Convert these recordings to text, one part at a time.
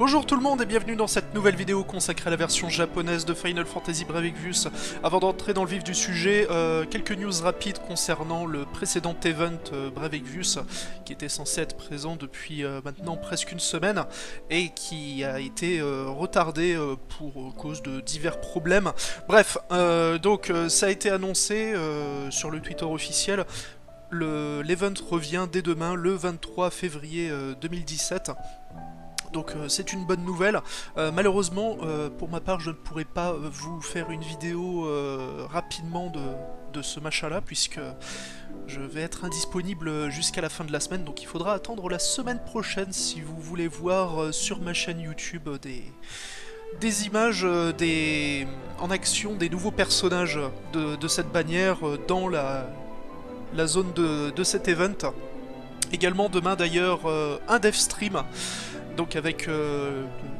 Bonjour tout le monde et bienvenue dans cette nouvelle vidéo consacrée à la version japonaise de Final Fantasy Brave Exvius. Avant d'entrer dans le vif du sujet, quelques news rapides concernant le précédent event Brave Exvius, qui était censé être présent depuis maintenant presque une semaine, et qui a été retardé pour cause de divers problèmes. Bref, donc ça a été annoncé sur le Twitter officiel. L'event revient dès demain, le 23 février 2017. Donc c'est une bonne nouvelle. Malheureusement, pour ma part, je ne pourrai pas vous faire une vidéo rapidement de ce machin-là, puisque je vais être indisponible jusqu'à la fin de la semaine, donc il faudra attendre la semaine prochaine si vous voulez voir sur ma chaîne YouTube des images en action des nouveaux personnages de cette bannière dans la zone de cet event. Également demain d'ailleurs un dev stream, donc avec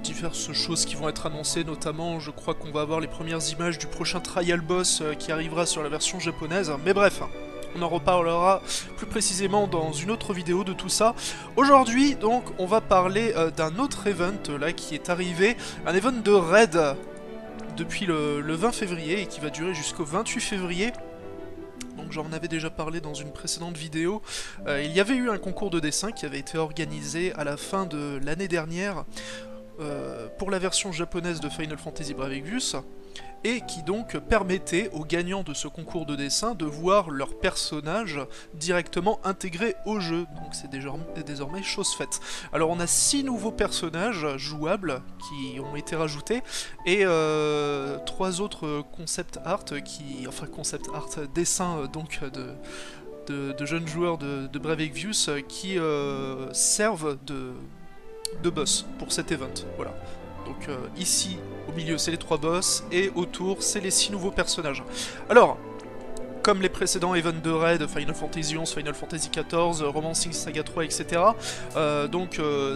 diverses choses qui vont être annoncées, notamment je crois qu'on va avoir les premières images du prochain trial boss qui arrivera sur la version japonaise, mais bref, on en reparlera plus précisément dans une autre vidéo de tout ça. Aujourd'hui donc on va parler d'un autre event là qui est arrivé, un event de raid depuis le 20 février et qui va durer jusqu'au 28 février. Donc j'en avais déjà parlé dans une précédente vidéo. Il y avait eu un concours de dessin qui avait été organisé à la fin de l'année dernière pour la version japonaise de Final Fantasy Brave Exvius, et qui donc permettait aux gagnants de ce concours de dessin de voir leur personnage directement intégré au jeu. Donc c'est désormais chose faite. Alors on a 6 nouveaux personnages jouables qui ont été rajoutés, et 3 autres concept art dessins donc de jeunes joueurs de Brave Exvius qui servent de boss pour cet event. Voilà. Donc ici, au milieu, c'est les 3 boss, et autour, c'est les 6 nouveaux personnages. Alors, comme les précédents events de raid, Final Fantasy XI, Final Fantasy XIV, Romancing Saga 3, etc.,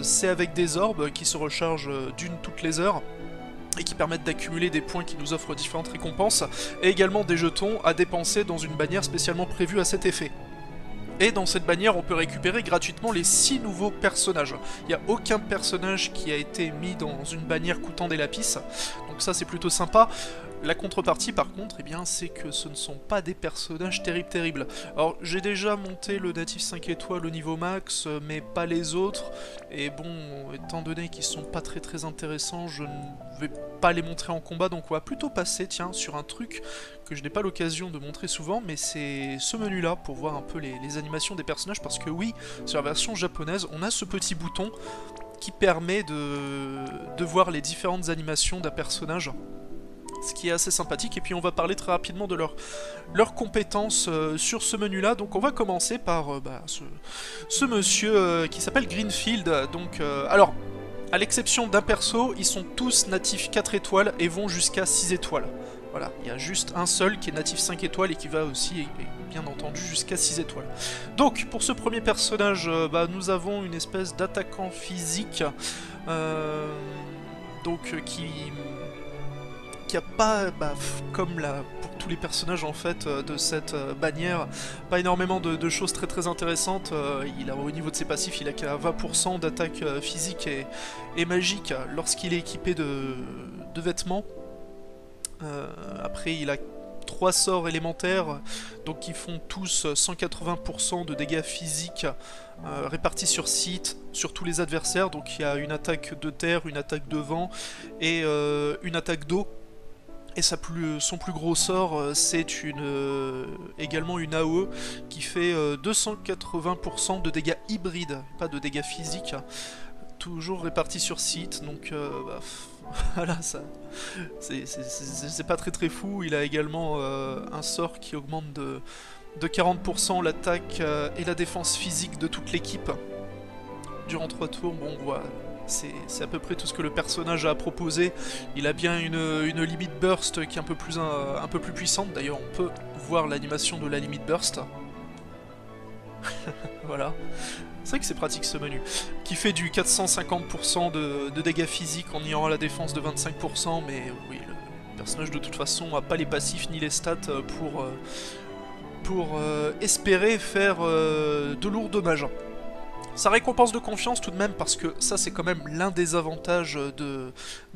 c'est avec des orbes qui se rechargent d'une toutes les heures, et qui permettent d'accumuler des points qui nous offrent différentes récompenses, et également des jetons à dépenser dans une bannière spécialement prévue à cet effet. Et dans cette bannière, on peut récupérer gratuitement les 6 nouveaux personnages. Il n'y a aucun personnage qui a été mis dans une bannière coûtant des lapis, donc ça c'est plutôt sympa. La contrepartie par contre, eh bien, c'est que ce ne sont pas des personnages terribles. Alors j'ai déjà monté le natif 5 étoiles au niveau max, mais pas les autres, et bon, étant donné qu'ils sont pas très intéressants, je ne vais pas les montrer en combat, donc on va plutôt passer, tiens, sur un truc que je n'ai pas l'occasion de montrer souvent, mais c'est ce menu là, pour voir un peu les animations des personnages, parce que oui, sur la version japonaise, on a ce petit bouton qui permet de voir les différentes animations d'un personnage, ce qui est assez sympathique. Et puis on va parler très rapidement de leurs compétences sur ce menu là. Donc on va commencer par ce monsieur qui s'appelle Greenfield. Donc alors, à l'exception d'un perso, ils sont tous natifs 4 étoiles et vont jusqu'à 6 étoiles. Voilà, il y a juste un seul qui est natif 5 étoiles et qui va aussi, bien entendu, jusqu'à 6 étoiles. Donc, pour ce premier personnage, nous avons une espèce d'attaquant physique, qui a pas, comme pour tous les personnages en fait de cette bannière, pas énormément de choses très intéressantes. Il a, au niveau de ses passifs, il a qu'à 20% d'attaque physique et magique lorsqu'il est équipé de vêtements. Après il a 3 sorts élémentaires, donc qui font tous 180% de dégâts physiques répartis sur site, sur tous les adversaires. Donc il y a une attaque de terre, une attaque de vent et une attaque d'eau. Et son plus gros sort, c'est également une AOE qui fait 280% de dégâts hybrides, pas de dégâts physiques, toujours répartis sur site. Donc voilà, ça c'est pas très fou. Il a également un sort qui augmente de 40% l'attaque et la défense physique de toute l'équipe durant 3 tours. Bon, voilà. C'est à peu près tout ce que le personnage a à proposer. Il a bien une limit burst qui est un peu plus puissante. D'ailleurs, on peut voir l'animation de la limit burst. Voilà. C'est vrai que c'est pratique ce menu. Qui fait du 450% de dégâts physiques en ayant la défense de 25%. Mais oui, le personnage de toute façon n'a pas les passifs ni les stats pour espérer faire de lourds dommages. Ça récompense de confiance tout de même, parce que ça c'est quand même l'un des avantages de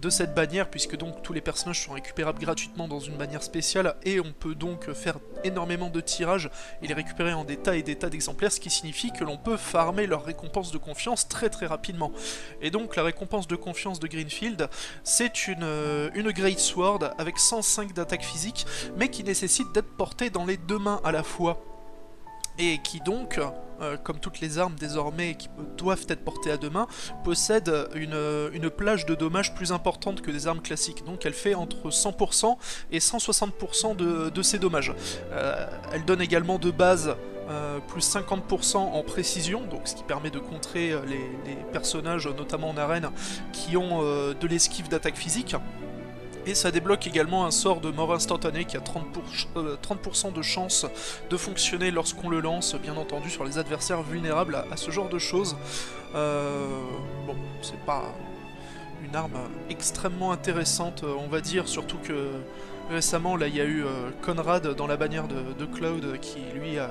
cette bannière, puisque donc tous les personnages sont récupérables gratuitement dans une bannière spéciale, et on peut donc faire énormément de tirages et les récupérer en des tas et des tas d'exemplaires, ce qui signifie que l'on peut farmer leur récompense de confiance très très rapidement. Et donc la récompense de confiance de Greenfield, c'est une Great Sword avec 105 d'attaque physique, mais qui nécessite d'être portée dans les deux mains à la fois. Et qui donc, comme toutes les armes désormais qui doivent être portées à deux mains, possède une plage de dommages plus importante que des armes classiques. Donc elle fait entre 100% et 160% de ses dommages. Elle donne également de base plus 50% en précision, donc ce qui permet de contrer les personnages, notamment en arène, qui ont de l'esquive d'attaque physique. Et ça débloque également un sort de mort instantanée qui a 30% de chance de fonctionner lorsqu'on le lance, bien entendu sur les adversaires vulnérables à ce genre de choses. Bon, c'est pas une arme extrêmement intéressante, on va dire, surtout que récemment, là, il y a eu Conrad dans la bannière de Cloud qui, lui, a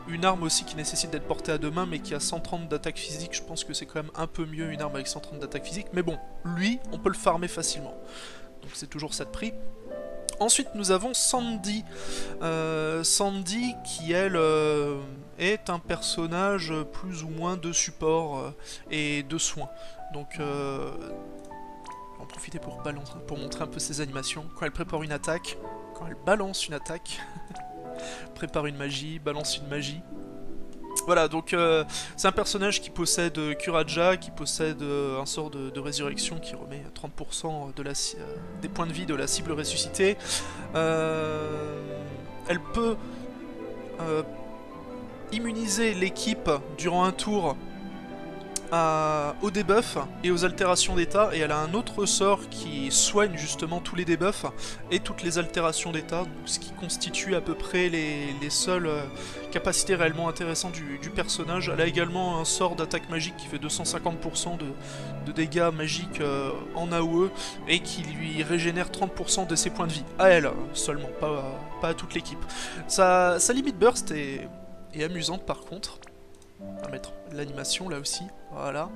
une arme aussi qui nécessite d'être portée à deux mains, mais qui a 130 d'attaque physique. Je pense que c'est quand même un peu mieux une arme avec 130 d'attaque physique, mais bon, lui, on peut le farmer facilement. Donc c'est toujours ça de prix. Ensuite nous avons Sandy. Sandy qui elle est un personnage plus ou moins de support et de soins. Donc je vais en profiter pour montrer un peu ses animations. Quand elle prépare une attaque, quand elle balance une attaque, prépare une magie, balance une magie. Voilà, donc c'est un personnage qui possède Kuraja, qui possède un sort de résurrection qui remet 30% des points de vie de la cible ressuscitée. Elle peut immuniser l'équipe durant un tour aux debuffs et aux altérations d'état, et elle a un autre sort qui soigne justement tous les debuffs et toutes les altérations d'état, ce qui constitue à peu près les seules capacités réellement intéressantes du personnage. Elle a également un sort d'attaque magique qui fait 250% de dégâts magiques en AOE et qui lui régénère 30% de ses points de vie, à elle seulement, pas à toute l'équipe. Sa limite burst est amusante par contre. On va mettre l'animation là aussi, voilà.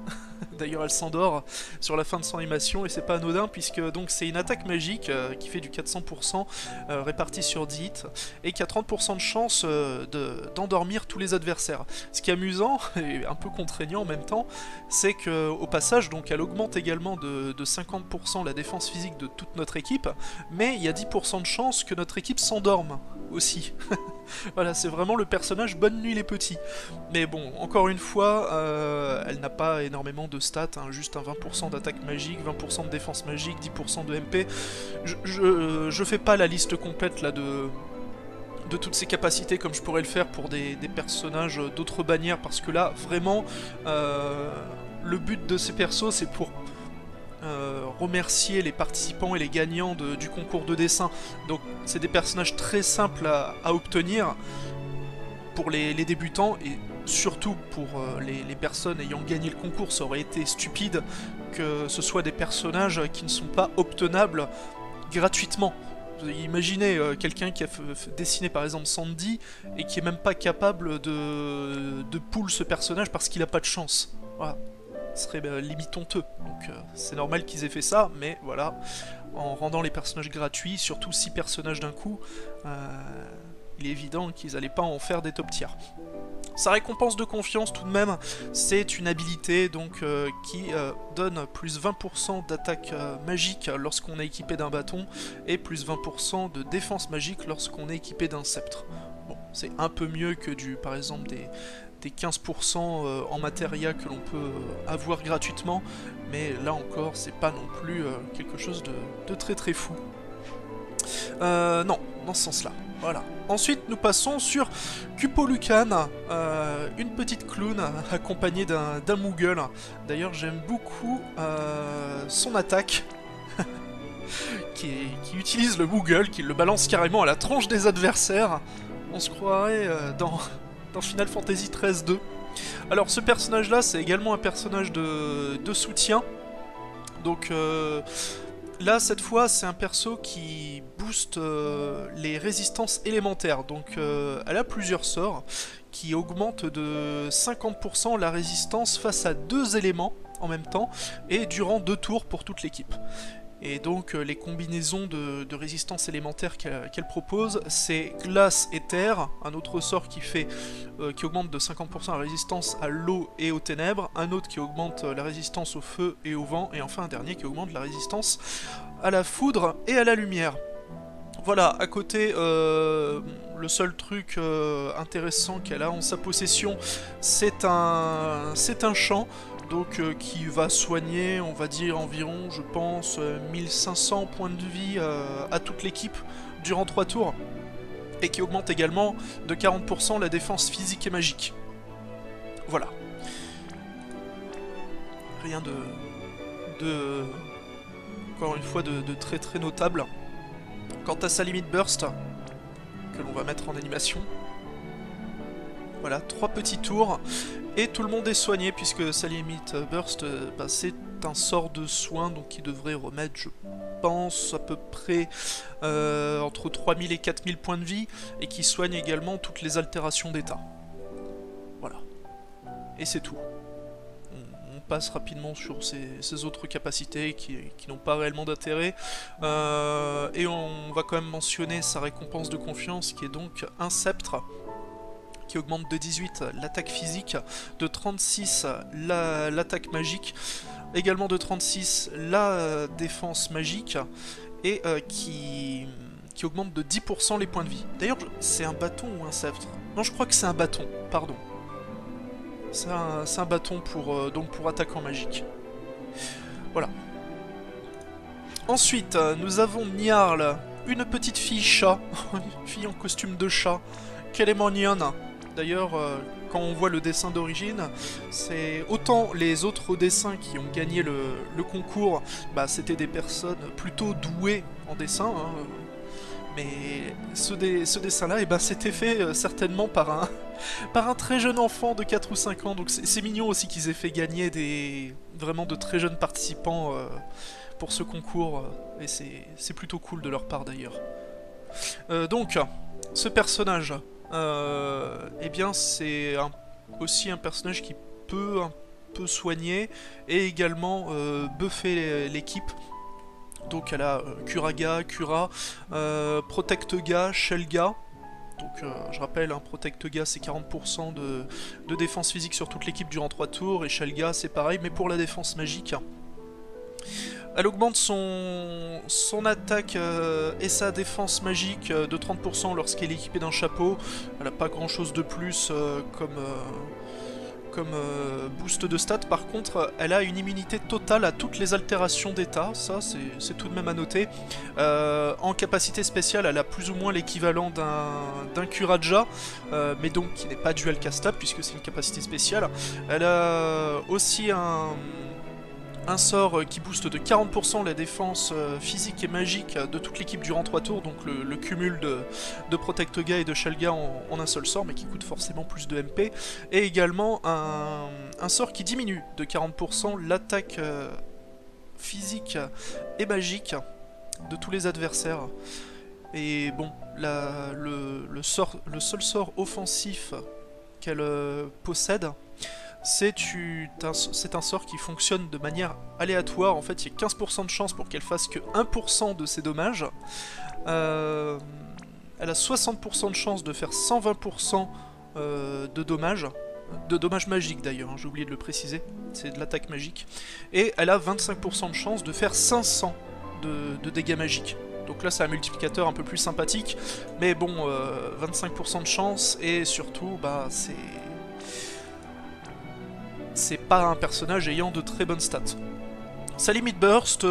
D'ailleurs elle s'endort sur la fin de son animation et c'est pas anodin puisque donc c'est une attaque magique qui fait du 400% répartie sur 10 hits et qui a 30% de chance d'endormir tous les adversaires. Ce qui est amusant et un peu contraignant en même temps, c'est que au passage donc elle augmente également de 50% la défense physique de toute notre équipe, mais il y a 10% de chance que notre équipe s'endorme aussi. Voilà, c'est vraiment le personnage bonne nuit les petits. Mais bon, encore une fois, elle n'a pas énormément de stats, hein, juste un 20% d'attaque magique, 20% de défense magique, 10% de MP. Je fais pas la liste complète là de toutes ses capacités comme je pourrais le faire pour des personnages d'autres bannières, parce que là, vraiment, le but de ces persos, c'est pour remercier les participants et les gagnants du concours de dessin. Donc c'est des personnages très simples à obtenir pour les débutants, et surtout pour les personnes ayant gagné le concours. Ça aurait été stupide que ce soit des personnages qui ne sont pas obtenables gratuitement. Imaginez quelqu'un qui a dessiné par exemple Sandy et qui est même pas capable de pull ce personnage parce qu'il a pas de chance. Voilà. Ce serait limite honteux, donc c'est normal qu'ils aient fait ça, mais voilà, en rendant les personnages gratuits, surtout 6 personnages d'un coup, il est évident qu'ils n'allaient pas en faire des top tiers. Sa récompense de confiance tout de même, c'est une habilité donc qui donne plus 20% d'attaque magique lorsqu'on est équipé d'un bâton, et plus 20% de défense magique lorsqu'on est équipé d'un sceptre. Bon, c'est un peu mieux que par exemple des 15% en matéria que l'on peut avoir gratuitement, mais là encore c'est pas non plus quelque chose de très très fou. Non, dans ce sens là, voilà. Ensuite nous passons sur Kupolukan, une petite clown accompagnée d'un Moogle. D'ailleurs j'aime beaucoup son attaque qui utilise le Moogle, qui le balance carrément à la tronche des adversaires. On se croirait dans Final Fantasy XIII-2. Alors ce personnage là c'est également un personnage de soutien. Donc là cette fois c'est un perso qui booste les résistances élémentaires. Donc elle a plusieurs sorts qui augmente de 50% la résistance face à 2 éléments en même temps, et durant 2 tours pour toute l'équipe. Et donc les combinaisons de résistance élémentaire qu'elle propose, c'est glace et terre, un autre sort qui augmente de 50% la résistance à l'eau et aux ténèbres, un autre qui augmente la résistance au feu et au vent, et enfin un dernier qui augmente la résistance à la foudre et à la lumière. Voilà, à côté, le seul truc intéressant qu'elle a en sa possession, c'est un champ, donc qui va soigner, on va dire, environ, je pense, 1500 points de vie à toute l'équipe durant 3 tours, et qui augmente également de 40% la défense physique et magique. Voilà. Rien encore une fois, de très très notable. Quant à sa limite burst, que l'on va mettre en animation, voilà, 3 petits tours, et tout le monde est soigné, puisque sa limite burst, c'est un sort de soin, donc qui devrait remettre, je pense, à peu près entre 3000 et 4000 points de vie, et qui soigne également toutes les altérations d'état. Voilà. Et c'est tout. On passe rapidement sur ces autres capacités qui n'ont pas réellement d'intérêt. Et on va quand même mentionner sa récompense de confiance, qui est donc un sceptre, qui augmente de 18 l'attaque physique, de 36 l'attaque magique, également de 36 la défense magique, et qui augmente de 10% les points de vie. D'ailleurs, c'est un bâton ou un sceptre? Non, je crois que c'est un bâton, pardon. C'est un bâton donc pour attaquant magique. Voilà. Ensuite, nous avons Nyarl, une petite fille chat, une fille en costume de chat, qu'elle est mignonne. D'ailleurs, quand on voit le dessin d'origine, c'est autant les autres dessins qui ont gagné le concours, c'était des personnes plutôt douées en dessin, hein, mais ce dessin-là, c'était fait certainement par un très jeune enfant de 4 ou 5 ans, donc c'est mignon aussi qu'ils aient fait gagner vraiment de très jeunes participants pour ce concours, et c'est plutôt cool de leur part d'ailleurs. Donc, ce personnage, c'est aussi un personnage qui peut un peu soigner, et également buffer l'équipe. Donc elle a Kuraga, Kura, Protectga, Shelga. Donc je rappelle, Protectga c'est 40% de défense physique sur toute l'équipe durant 3 tours, et Shelga c'est pareil, mais pour la défense magique. Elle augmente son attaque et sa défense magique de 30% lorsqu'elle est équipée d'un chapeau. Elle n'a pas grand chose de plus comme boost de stats. Par contre, elle a une immunité totale à toutes les altérations d'état, ça c'est tout de même à noter. En capacité spéciale, elle a plus ou moins l'équivalent d'un Kuraja, mais donc qui n'est pas dual castable puisque c'est une capacité spéciale. Elle a aussi un sort qui booste de 40% la défense physique et magique de toute l'équipe durant 3 tours, donc le cumul de Protectga et de Shelga en un seul sort, mais qui coûte forcément plus de MP, et également un sort qui diminue de 40% l'attaque physique et magique de tous les adversaires. Et bon, le seul sort offensif qu'elle possède, c'est un sort qui fonctionne de manière aléatoire. En fait, il y a 15% de chance pour qu'elle fasse que 1% de ses dommages. Elle a 60% de chance de faire 120% de dommages. De dommages magiques d'ailleurs, j'ai oublié de le préciser. C'est de l'attaque magique. Et elle a 25% de chance de faire 500 de dégâts magiques. Donc là, c'est un multiplicateur un peu plus sympathique. Mais bon, 25% de chance, et surtout, c'est pas un personnage ayant de très bonnes stats. Sa limite burst,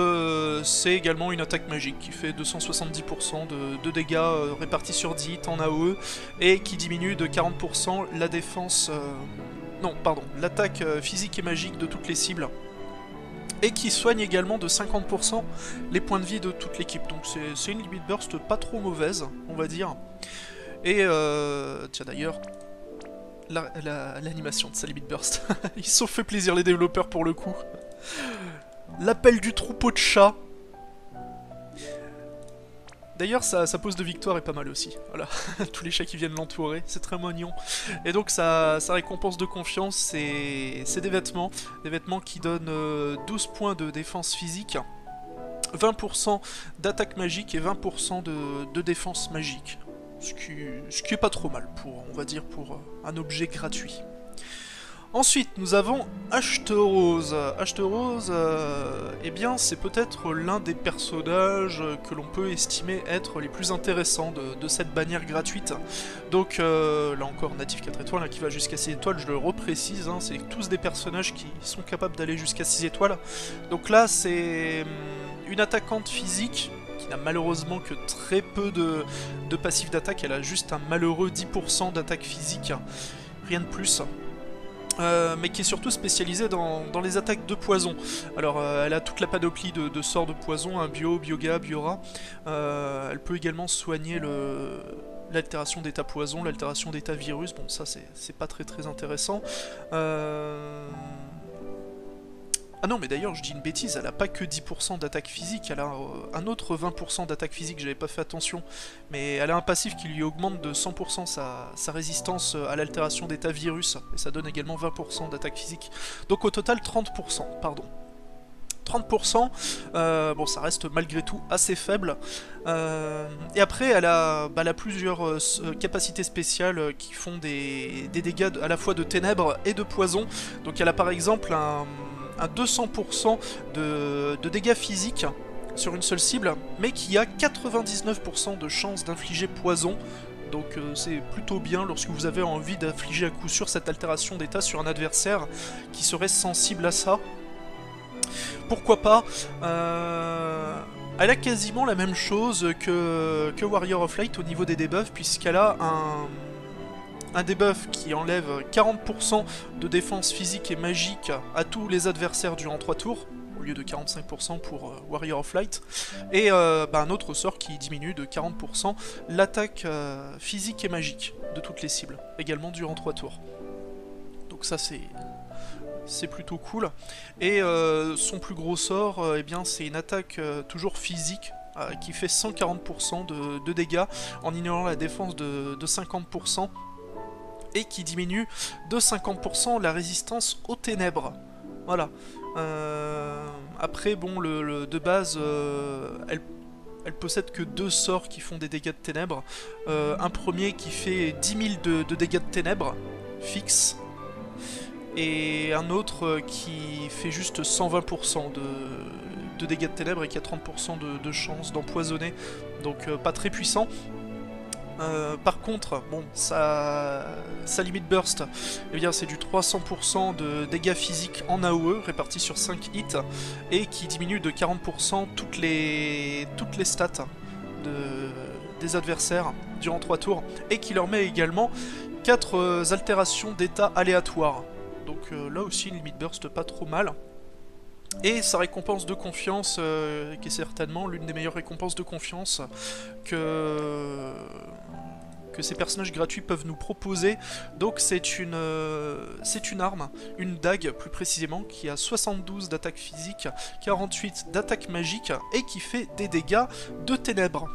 c'est également une attaque magique qui fait 270% de dégâts répartis sur 10 hits en AOE, et qui diminue de 40% la défense... l'attaque physique et magique de toutes les cibles. Et qui soigne également de 50% les points de vie de toute l'équipe. Donc c'est une limite burst pas trop mauvaise, on va dire. Et tiens d'ailleurs... l'animation de sa limite burst. Ils se sont fait plaisir les développeurs pour le coup. L'appel du troupeau de chats. D'ailleurs, sa pose de victoire est pas mal aussi. Voilà, tous les chats qui viennent l'entourer, c'est très mignon. Et donc, sa récompense de confiance, c'est des vêtements qui donnent 12 points de défense physique, 20% d'attaque magique et 20% de défense magique. Ce qui est pas trop mal, on va dire, pour un objet gratuit. Ensuite, nous avons Ashtorose. Ashtorose, eh bien, c'est peut-être l'un des personnages que l'on peut estimer être les plus intéressants de cette bannière gratuite. Donc, là encore, natif 4 étoiles, hein, qui va jusqu'à 6 étoiles, je le reprécise, hein, c'est tous des personnages qui sont capables d'aller jusqu'à 6 étoiles. Donc là, c'est une attaquante physique, qui n'a malheureusement que très peu de passif d'attaque, elle a juste un malheureux 10% d'attaque physique, rien de plus. Mais qui est surtout spécialisée dans les attaques de poison. Alors elle a toute la panoplie de sorts de poison, hein, bio, bioga, biora. Elle peut également soigner l'altération d'état poison, l'altération d'état virus. Bon, ça c'est pas très intéressant. Ah non, mais d'ailleurs, je dis une bêtise, elle a pas que 10% d'attaque physique, elle a un autre 20% d'attaque physique, j'avais pas fait attention. Mais elle a un passif qui lui augmente de 100% sa résistance à l'altération d'état virus, et ça donne également 20% d'attaque physique. Donc au total, 30%, pardon. 30%, bon ça reste malgré tout assez faible. Et après elle a plusieurs capacités spéciales qui font des dégâts à la fois de ténèbres et de poison. Donc elle a par exemple un 200% de dégâts physiques sur une seule cible, mais qui a 99% de chances d'infliger poison. Donc c'est plutôt bien lorsque vous avez envie d'infliger à coup sûr cette altération d'état sur un adversaire qui serait sensible à ça. Pourquoi pas. Elle a quasiment la même chose que Warrior of Light au niveau des debuffs, puisqu'elle a un debuff qui enlève 40% de défense physique et magique à tous les adversaires durant 3 tours, au lieu de 45% pour Warrior of Light, et un autre sort qui diminue de 40% l'attaque physique et magique de toutes les cibles, également durant 3 tours. Donc ça c'est plutôt cool. Et son plus gros sort, eh bien c'est une attaque toujours physique, qui fait 140% de dégâts en ignorant la défense de 50%, et qui diminue de 50% la résistance aux ténèbres. Voilà. Après, bon, de base, elle possède que 2 sorts qui font des dégâts de ténèbres. Un premier qui fait 10 000 de dégâts de ténèbres, fixe, et un autre qui fait juste 120% de dégâts de ténèbres et qui a 30% de chance d'empoisonner, donc pas très puissant. Par contre, bon, sa limit burst, eh bien c'est du 300% de dégâts physiques en AOE répartis sur 5 hits, et qui diminue de 40% toutes les stats des adversaires durant 3 tours, et qui leur met également 4 altérations d'état aléatoires. Donc là aussi, une limit burst pas trop mal. Et sa récompense de confiance, qui est certainement l'une des meilleures récompenses de confiance que ces personnages gratuits peuvent nous proposer. Donc c'est une arme, une dague plus précisément, qui a 72 d'attaque physique, 48 d'attaque magique, et qui fait des dégâts de ténèbres.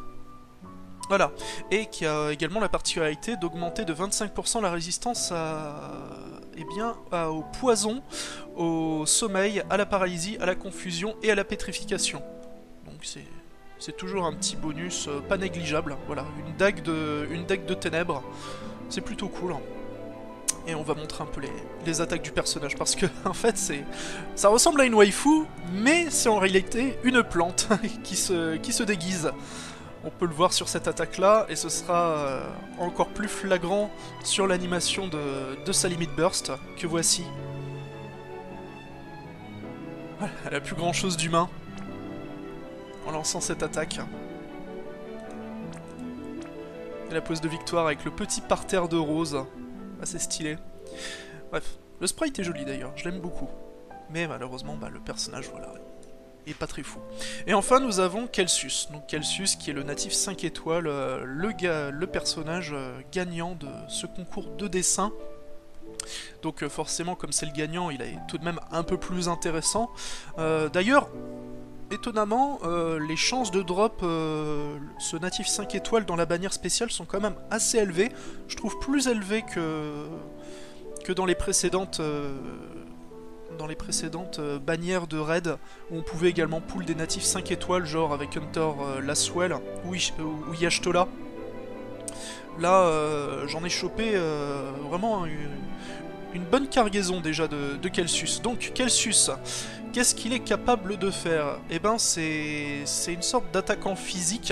Voilà, et qui a également la particularité d'augmenter de 25% la résistance au poison, au sommeil, à la paralysie, à la confusion et à la pétrification. Donc c'est toujours un petit bonus pas négligeable. Voilà, une dague de ténèbres, c'est plutôt cool. Et on va montrer un peu les attaques du personnage, parce que en fait ça ressemble à une waifu, mais c'est en réalité une plante qui se déguise. On peut le voir sur cette attaque là, et ce sera encore plus flagrant sur l'animation de sa limit burst, que voici. Voilà, elle a plus grand chose d'humain en lançant cette attaque. Et la pose de victoire avec le petit parterre de rose, assez stylé. Bref, le sprite est joli d'ailleurs, je l'aime beaucoup. Mais malheureusement, le personnage, voilà, et pas très fou. Et enfin nous avons Kelsus, donc Kelsus qui est le natif 5 étoiles, le personnage gagnant de ce concours de dessin. Donc forcément comme c'est le gagnant, il est tout de même un peu plus intéressant. D'ailleurs, étonnamment, les chances de drop ce natif 5 étoiles dans la bannière spéciale sont quand même assez élevées. Je trouve plus élevées que dans les précédentes... bannières de raid où on pouvait également pull des natifs 5 étoiles, genre avec Hunter Laswell ou Yashtola. Là, j'en ai chopé vraiment une bonne cargaison déjà de Kelsus. Donc, Kelsus, qu'est-ce qu'il est capable de faire? Eh ben, c'est une sorte d'attaquant physique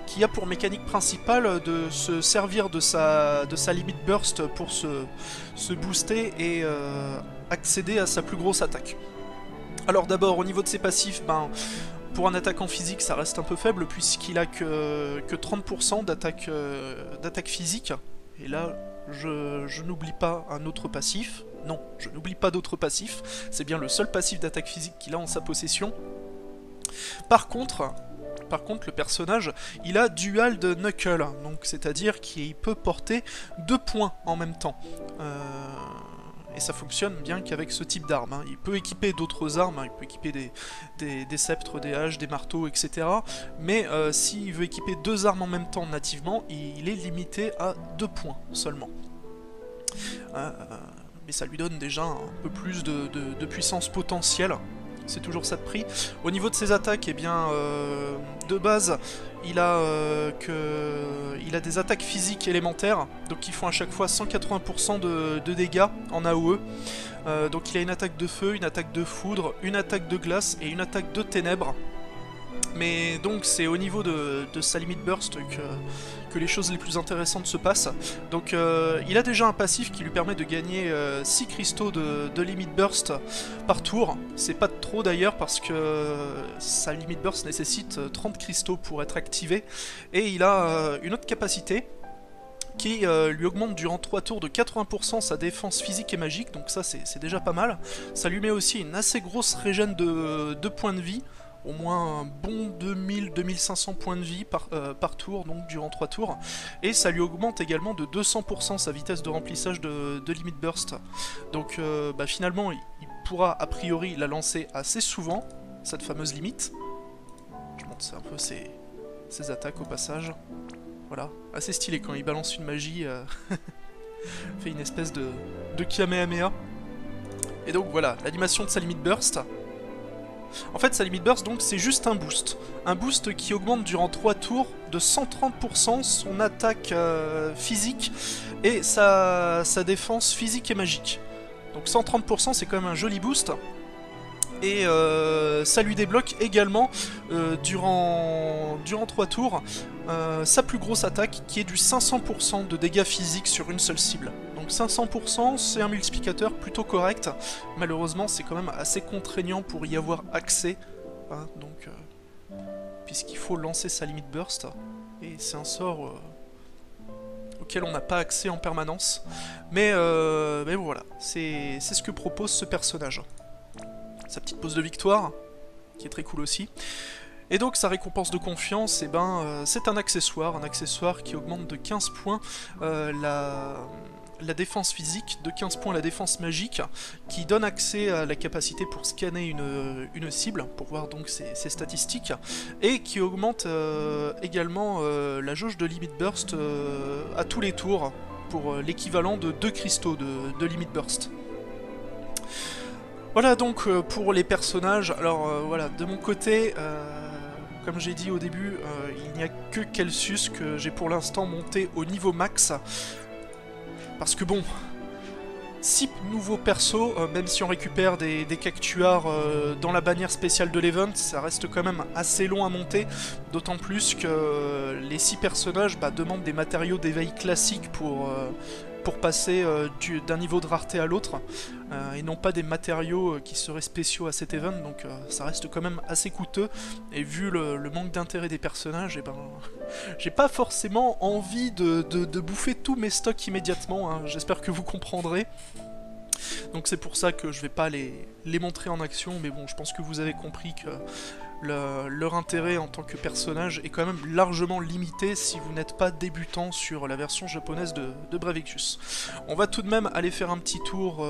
qui a pour mécanique principale de se servir de sa limit burst pour se booster et accéder à sa plus grosse attaque. Alors d'abord, au niveau de ses passifs, ben, pour un attaquant physique, ça reste un peu faible puisqu'il a que 30% d'attaque physique. Et là, je n'oublie pas un autre passif. Non, je n'oublie pas d'autres passifs. C'est bien le seul passif d'attaque physique qu'il a en sa possession. Par contre, le personnage, il a dual de Knuckle, donc c'est-à-dire qu'il peut porter 2 points en même temps. Et ça fonctionne bien qu'avec ce type d'arme. Hein. Il peut équiper d'autres armes, hein. Il peut équiper des sceptres, des haches, des marteaux, etc. Mais s'il veut équiper 2 armes en même temps nativement, il est limité à 2 points seulement. Mais ça lui donne déjà un peu plus de puissance potentielle. C'est toujours ça de prix. Au niveau de ses attaques, eh bien, de base, il a des attaques physiques élémentaires, donc qui font à chaque fois 180% de dégâts en AOE. Donc il a une attaque de feu, une attaque de foudre, une attaque de glace et une attaque de ténèbres. Mais donc c'est au niveau de sa limit burst que les choses les plus intéressantes se passent. Donc il a déjà un passif qui lui permet de gagner 6 cristaux de limit burst par tour. C'est pas trop d'ailleurs parce que sa limit burst nécessite 30 cristaux pour être activé. Et il a une autre capacité qui lui augmente durant 3 tours de 80% sa défense physique et magique, donc ça c'est déjà pas mal. Ça lui met aussi une assez grosse régène de points de vie, au moins un bon 2000-2500 points de vie par tour, donc durant 3 tours. Et ça lui augmente également de 200% sa vitesse de remplissage de limit burst. Donc bah, finalement, il pourra a priori la lancer assez souvent, cette fameuse limite. Je montre un peu ses attaques au passage. Voilà, assez stylé quand il balance une magie, fait une espèce de Kamehameha. Et donc voilà, l'animation de sa limit burst. En fait, sa limit burst, donc, c'est juste un boost. Un boost qui augmente durant 3 tours de 130% son attaque physique et sa défense physique et magique. Donc 130%, c'est quand même un joli boost. Et ça lui débloque également, durant 3 tours, sa plus grosse attaque, qui est du 500% de dégâts physiques sur une seule cible. Donc 500%, c'est un multiplicateur plutôt correct. Malheureusement, c'est quand même assez contraignant pour y avoir accès, hein, donc, puisqu'il faut lancer sa limit burst, et c'est un sort auquel on n'a pas accès en permanence. Mais voilà, c'est ce que propose ce personnage. Sa petite pose de victoire, qui est très cool aussi. Et donc sa récompense de confiance, eh ben, c'est un accessoire qui augmente de 15 points la défense physique, de 15 points la défense magique, qui donne accès à la capacité pour scanner une cible, pour voir donc ses statistiques, et qui augmente également la jauge de limit burst à tous les tours, pour l'équivalent de 2 cristaux de limit burst. Voilà donc pour les personnages. Alors voilà, de mon côté, comme j'ai dit au début, il n'y a que Kelsus que j'ai pour l'instant monté au niveau max. Parce que bon, 6 nouveaux persos, même si on récupère des cactuars dans la bannière spéciale de l'event, ça reste quand même assez long à monter, d'autant plus que les 6 personnages demandent des matériaux d'éveil classiques pour passer d'un niveau de rareté à l'autre, et non pas des matériaux qui seraient spéciaux à cet event, donc ça reste quand même assez coûteux, et vu le manque d'intérêt des personnages, et ben, j'ai pas forcément envie de bouffer tous mes stocks immédiatement, hein, j'espère que vous comprendrez. Donc c'est pour ça que je vais pas les montrer en action, mais bon, je pense que vous avez compris que leur intérêt en tant que personnage est quand même largement limité si vous n'êtes pas débutant sur la version japonaise de Brave Exvius. On va tout de même aller faire un petit tour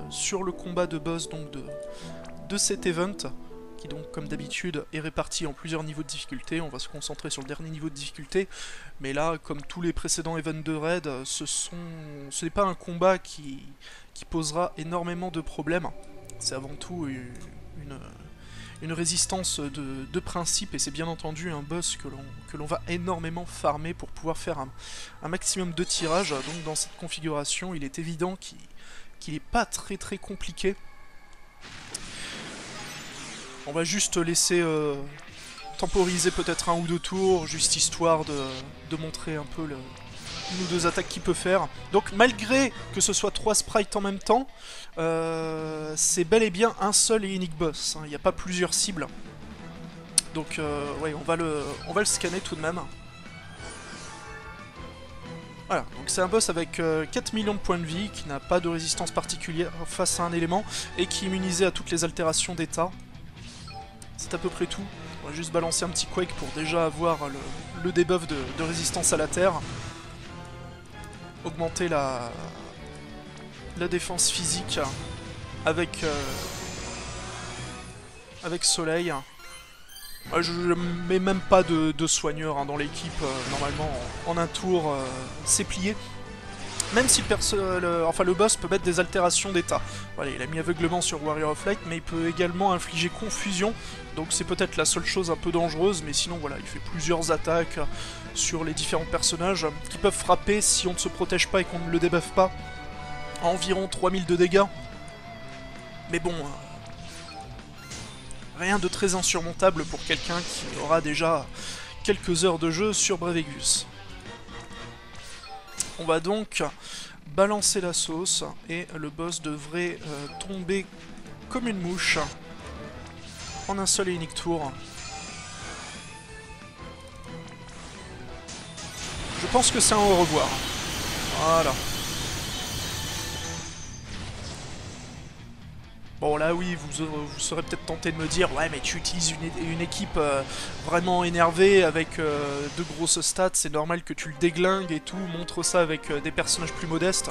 sur le combat de boss donc de cet event, qui donc comme d'habitude est réparti en plusieurs niveaux de difficulté. On va se concentrer sur le dernier niveau de difficulté, mais là, comme tous les précédents events de raid, ce n'est pas un combat qui posera énormément de problèmes. C'est avant tout une résistance de principe, et c'est bien entendu un boss que l'on va énormément farmer pour pouvoir faire un maximum de tirages. Donc dans cette configuration, il est évident qu'il n'est pas très compliqué. On va juste laisser temporiser peut-être un ou deux tours, juste histoire de montrer un peu une ou deux attaques qu'il peut faire. Donc malgré que ce soit 3 sprites en même temps, c'est bel et bien un seul et unique boss, hein. Il n'y a pas plusieurs cibles. Donc ouais, on va le scanner tout de même. Voilà, donc c'est un boss avec 4 millions de points de vie, qui n'a pas de résistance particulière face à un élément, et qui est immunisé à toutes les altérations d'état. C'est à peu près tout. On va juste balancer un petit Quake pour déjà avoir le debuff de résistance à la terre. Augmenter la défense physique avec soleil. Je mets même pas de soigneur hein, dans l'équipe, normalement en un tour c'est plié. Même si le boss peut mettre des altérations d'état. Voilà, il a mis aveuglement sur Warrior of Light, mais il peut également infliger confusion, donc c'est peut-être la seule chose un peu dangereuse, mais sinon voilà, il fait plusieurs attaques sur les différents personnages, qui peuvent frapper si on ne se protège pas et qu'on ne le débuffe pas, à environ 3000 de dégâts. Mais bon, rien de très insurmontable pour quelqu'un qui aura déjà quelques heures de jeu sur Brevegus. On va donc balancer la sauce et le boss devrait tomber comme une mouche en un seul et unique tour. Je pense que c'est un au revoir. Voilà. Bon là oui, vous serez peut-être tenté de me dire « Ouais mais tu utilises une équipe vraiment énervée avec de grosses stats, c'est normal que tu le déglingues et tout, montre ça avec des personnages plus modestes. »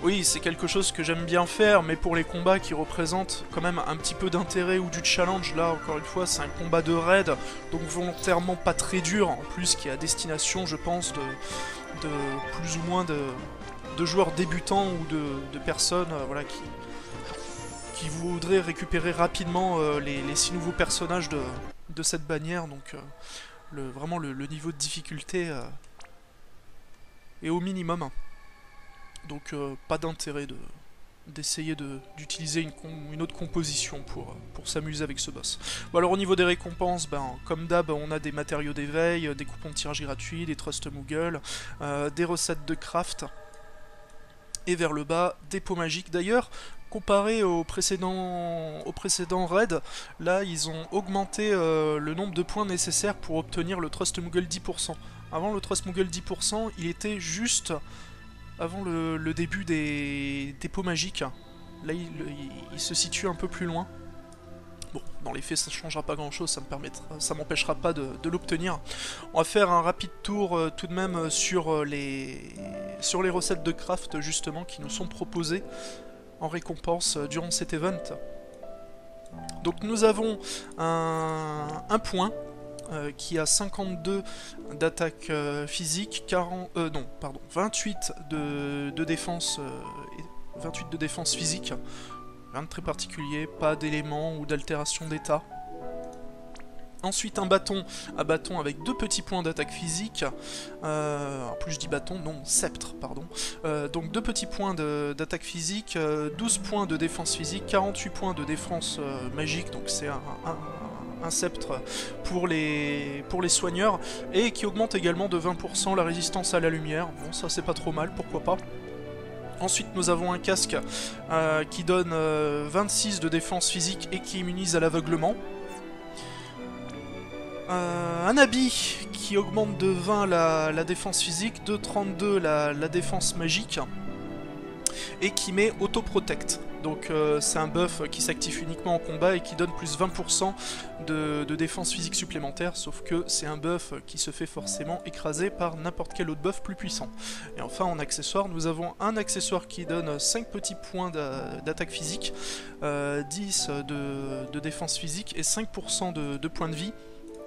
Oui, c'est quelque chose que j'aime bien faire, mais pour les combats qui représentent quand même un petit peu d'intérêt ou du challenge, là encore une fois c'est un combat de raid, donc volontairement pas très dur, en plus qui est à destination je pense de plus ou moins de joueurs débutants ou de personnes voilà, qui voudraient récupérer rapidement les 6 nouveaux personnages de cette bannière, donc vraiment le niveau de difficulté est au minimum. Donc pas d'intérêt d'essayer d'utiliser une autre composition pour s'amuser avec ce boss. Bon alors au niveau des récompenses, comme d'hab on a des matériaux d'éveil, des coupons de tirage gratuits, des trusts Moogle, des recettes de craft, et vers le bas des pots magiques. D'ailleurs, comparé au précédent raid, là ils ont augmenté le nombre de points nécessaires pour obtenir le Trust Moogle 10%. Avant le Trust Moogle 10%, il était juste avant le début des pots magiques. Là il se situe un peu plus loin. Bon, dans les faits ça ne changera pas grand chose, ça m'empêchera pas de l'obtenir. On va faire un rapide tour tout de même sur les recettes de craft justement qui nous sont proposées en récompense durant cet event. Donc nous avons un point qui a 52 d'attaque physique, 28 de défense et 28 de défense physique. Rien de très particulier, pas d'éléments ou d'altération d'état. Ensuite un bâton avec 2 petits points d'attaque physique, en plus je dis bâton, non, sceptre, pardon. Donc 2 petits points d'attaque physique, 12 points de défense physique, 48 points de défense magique, donc c'est un sceptre pour les soigneurs, et qui augmente également de 20% la résistance à la lumière. Bon ça c'est pas trop mal, pourquoi pas. Ensuite nous avons un casque qui donne 26 de défense physique et qui immunise à l'aveuglement. Un habit qui augmente de 20 la défense physique, de 32 la défense magique, et qui met autoprotect. Donc c'est un buff qui s'active uniquement en combat et qui donne plus 20% de défense physique supplémentaire, sauf que c'est un buff qui se fait forcément écraser par n'importe quel autre buff plus puissant. Et enfin en accessoire, nous avons un accessoire qui donne 5 petits points d'attaque physique, 10 de défense physique et 5% de points de vie.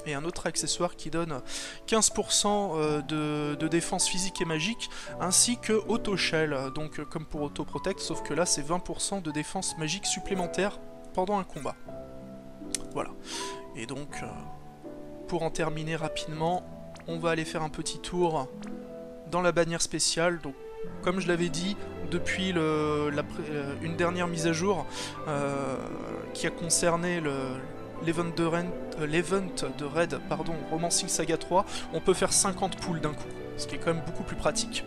Et un autre accessoire qui donne 15% de défense physique et magique, ainsi que Auto Shell, donc comme pour Auto Protect, sauf que là c'est 20% de défense magique supplémentaire pendant un combat. Voilà. Et donc, pour en terminer rapidement, on va aller faire un petit tour dans la bannière spéciale. Donc, comme je l'avais dit, depuis une dernière mise à jour qui a concerné l'event de raid, pardon, Romancing Saga 3, on peut faire 50 pools d'un coup, ce qui est quand même beaucoup plus pratique.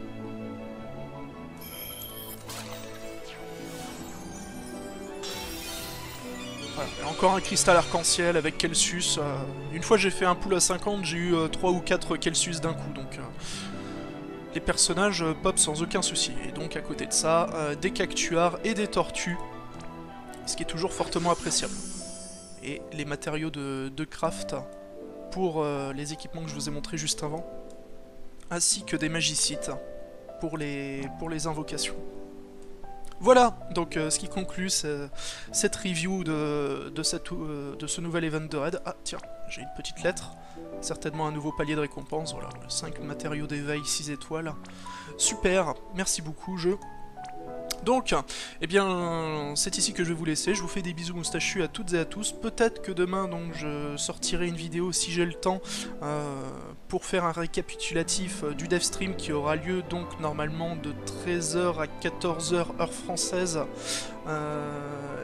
Voilà. Et encore un cristal arc-en-ciel avec Kelsus. Une fois j'ai fait un pool à 50, j'ai eu 3 ou 4 Kelsus d'un coup, donc les personnages pop sans aucun souci. Et donc à côté de ça, des cactuars et des tortues, ce qui est toujours fortement appréciable. Et les matériaux de craft pour les équipements que je vous ai montrés juste avant, ainsi que des magicites pour les invocations. Voilà, donc ce qui conclut cette review de ce nouvel event de raid. Ah tiens, j'ai une petite lettre, certainement un nouveau palier de récompense, voilà, 5 matériaux d'éveil, 6 étoiles. Super, merci beaucoup jeu. Donc, eh bien, c'est ici que je vais vous laisser. Je vous fais des bisous moustachus à toutes et à tous. Peut-être que demain, donc, je sortirai une vidéo, si j'ai le temps, pour faire un récapitulatif du dev stream qui aura lieu, donc, normalement, de 13h à 14h, heure française,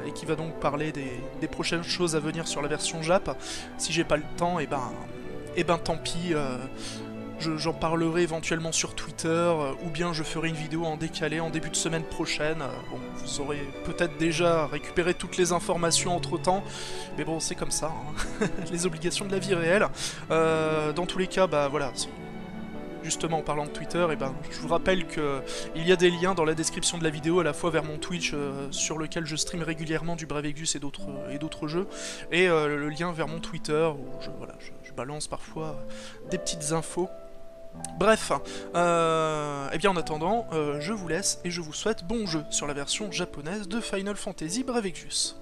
et qui va donc parler des prochaines choses à venir sur la version Jap. Si j'ai pas le temps, eh ben tant pis. J'en parlerai éventuellement sur Twitter, ou bien je ferai une vidéo en décalé en début de semaine prochaine. Bon, vous aurez peut-être déjà récupéré toutes les informations entre temps, mais bon, c'est comme ça, hein. Les obligations de la vie réelle. Dans tous les cas, bah voilà, justement en parlant de Twitter, et ben, je vous rappelle qu'il y a des liens dans la description de la vidéo, à la fois vers mon Twitch sur lequel je stream régulièrement du Brave Exvius et d'autres jeux, et le lien vers mon Twitter où je balance parfois des petites infos. Bref, et bien en attendant, je vous laisse et je vous souhaite bon jeu sur la version japonaise de Final Fantasy Brave Exvius.